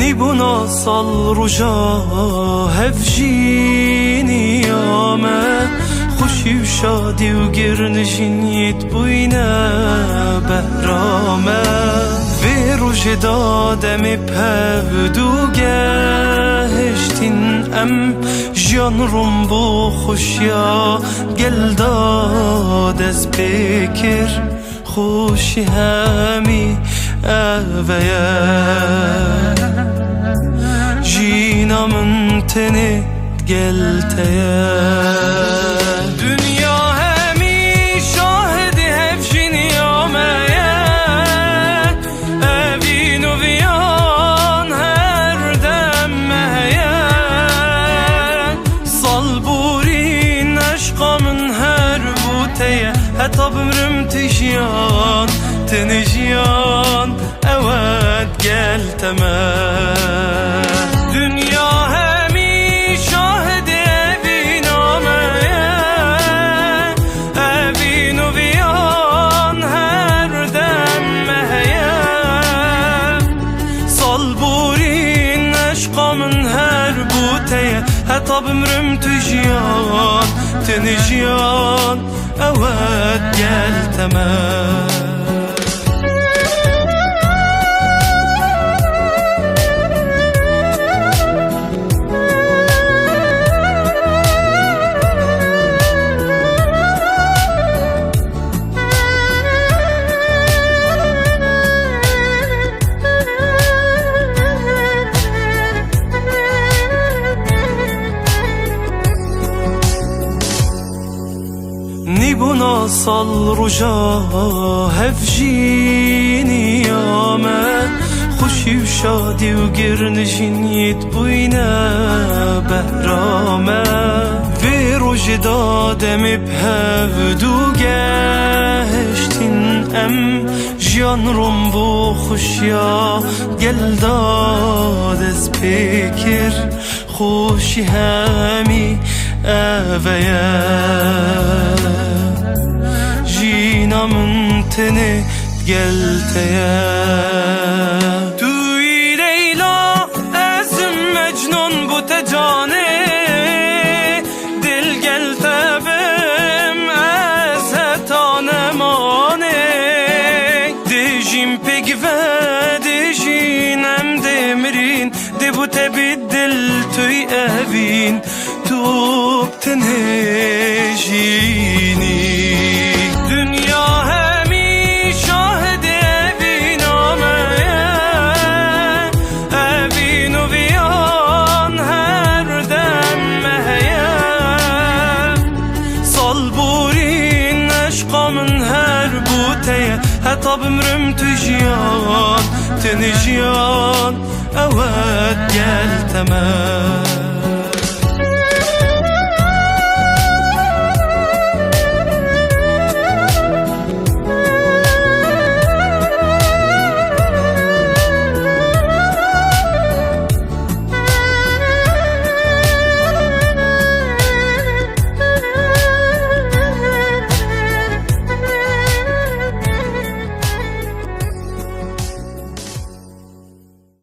نیبونا سال روژا هفجینی آمه خوشی و شادی و گرنشینیت بوینه بهرامه وی روژ دادمی پودوگه هشتین ام جان روم بو خوشیا گل داد از بکر خوشی همی اویه جینامın teni gelteye Dünya hemi şahidi hevşin yameye Evin u viyan her demmeye Salburin aşkamın her buteye Hetab ömrüm tijyan tenijyan Evet gel temel Dünya hemi şahidi evin ameye Evin u viyan her demmeye Salburin aşkamın her buteye Hetab ömrüm tijyan tenijyan Evet gel temel نیبونا سال روژا هفجینی آمه خوشی و شادی و گرنشینیت بوینه بهرامه وی روژ دادمی پودوگه هشتین ام جان روم بو خوشیا گل داد از بکر خوشی همی اویه جینامın teni gelteye Tüy Leyla ezim mecnun bu tecane Dil gel tebim ez hetanemane Dijim pek ve dijinem demirin De bu tebiddil tüy evin Tup tenejini Dünya hemi şahidi evin ameye Evin u viyan her demmeye Salburin aşkamın her buteye Hetab ömrüm tijyan tenijyan Evet gel temel